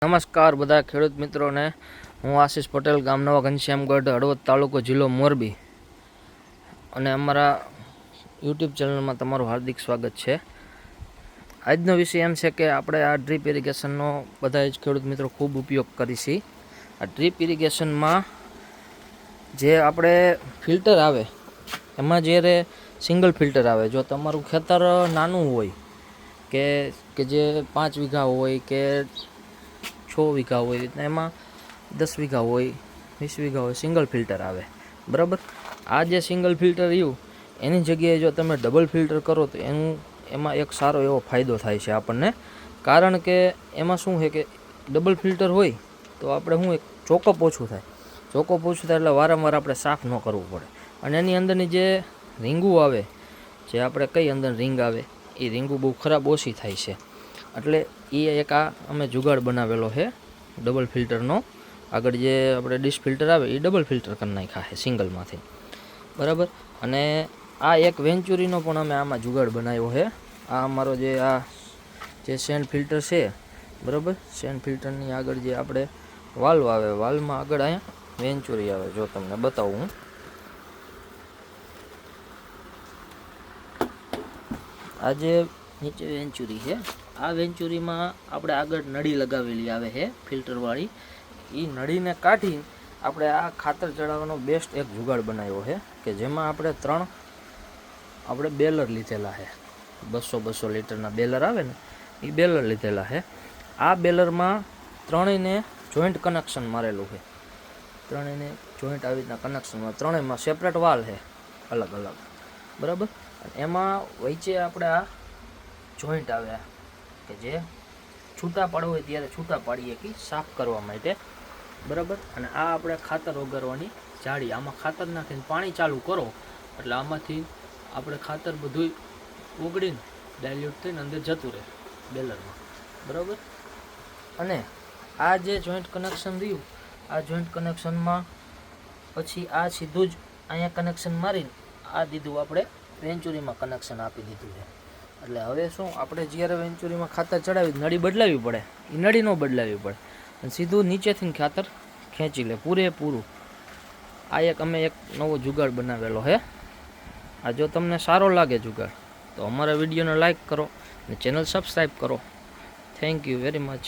નમસ્કાર બધા ખેડૂત મિત્રોને, હું આશીષ પટેલ, ગામ નવા ઘનશ્યામગઢ, હળવદ તાલુકો, જિલ્લો મોરબી, અને અમારા યુટ્યુબ ચેનલમાં તમારું હાર્દિક સ્વાગત છે. આજનો વિષય એમ છે કે આપણે આ ડ્રીપ ઇરિગેશનનો બધા જ ખેડૂત મિત્રો ખૂબ ઉપયોગ કરીશી. આ ડ્રીપ ઇરિગેશનમાં જે આપણે ફિલ્ટર આવે એમાં જ્યારે સિંગલ ફિલ્ટર આવે, જો તમારું ખેતર નાનું હોય કે જે 5 વીઘા હોય કે 6 વીઘા હોય, એમાં 10 વીઘા હોય, 20 વીઘા હોય, સિંગલ ફિલ્ટર આવે, બરાબર. આ જે સિંગલ ફિલ્ટર રહ્યું એની જગ્યાએ જો તમે ડબલ ફિલ્ટર કરો તો એમાં એક સારો એવો ફાયદો થાય છે આપણને. કારણ કે એમાં શું છે કે ડબલ ફિલ્ટર હોય તો આપણે શું એક ચોકઅપ ઓછું થાય. ચોકઅપ ઓછું થાય એટલે વારંવાર આપણે સાફ ન કરવું પડે. અને એની અંદરની જે રીંગું આવે, જે આપણે કઈ અંદર રીંગ આવે, એ રીંગું બહુ ખરાબ ઓછી થાય છે. એટલે એ એક આ અમે જુગાડ બનાવેલો છે ડબલ ફિલ્ટરનો. આગળ જે આપણે ડિશ ફિલ્ટર આવે એ ડબલ ફિલ્ટર કરી નાખ્યા છે સિંગલમાંથી, બરાબર. અને આ એક વેન્ચુરીનો પણ અમે આમાં જુગાડ બનાવ્યો છે. આ અમારો જે સેન્ડ ફિલ્ટર છે, બરાબર. સેન્ડ ફિલ્ટરની આગળ જે આપણે વાલ્વ આવે, વાલ્વમાં આગળ અહીંયા વેન્ચુરી આવે. જો તમને બતાવું હું, આ જે નીચે વેન્ચુરી છે, આ વેન્ચુરીમાં આપણે આગળ નળી લગાવેલી આવે છે ફિલ્ટરવાળી. એ નળીને કાઢી આપણે આ ખાતર ચડાવવાનો બેસ્ટ એક જુગાડ બનાવ્યો છે કે જેમાં આપણે બેલર લીધેલા છે. 200 લીટરના બેલર આવે ને, એ બેલર લીધેલા છે. આ બેલરમાં ત્રણેયને જોઈન્ટ કનેક્શન મારેલું છે. ત્રણેયને જોઈન્ટ આવી રીતના કનેક્શનમાં, ત્રણેયમાં સેપરેટ વાલ છે અલગ અલગ, બરાબર. એમાં વચ્ચે આપણે આ જોઈન્ટ આવ્યા કે જે છૂટા પાડવું હોય ત્યારે છૂટા પાડીએ કે સાફ કરવા માટે, બરાબર. અને આ આપણે ખાતર ઓગાળવાની જાળી, આમાં ખાતર નાખીને પાણી ચાલુ કરો એટલે આમાંથી આપણે ખાતર બધું ઓગળીને ડાયલ્યુટ થઈને અંદર જતું રહે બેલરમાં, બરાબર. અને આ જે જોઈન્ટ કનેક્શન રહ્યું, આ જોઈન્ટ કનેક્શનમાં પછી આ સીધું જ અહીંયા કનેક્શન મારીને આ દીધું આપણે વેન્ચુરીમાં કનેક્શન આપી દીધું છે. એટલે હવે શું, આપણે જ્યારે વેન્ચુરીમાં ખાતર ચડાવી નળી બદલાવી પડે, એ નળી ન બદલાવી પડે, અને સીધું નીચેથી ખાતર ખેંચી લે પૂરેપૂરું. આ અમે એક નવો જુગાડ બનાવેલો છે. આ જો તમને સારો લાગે જુગાડ તો અમારા વિડીયોને લાઈક કરો અને ચેનલ સબસ્ક્રાઈબ કરો. Thank you very much.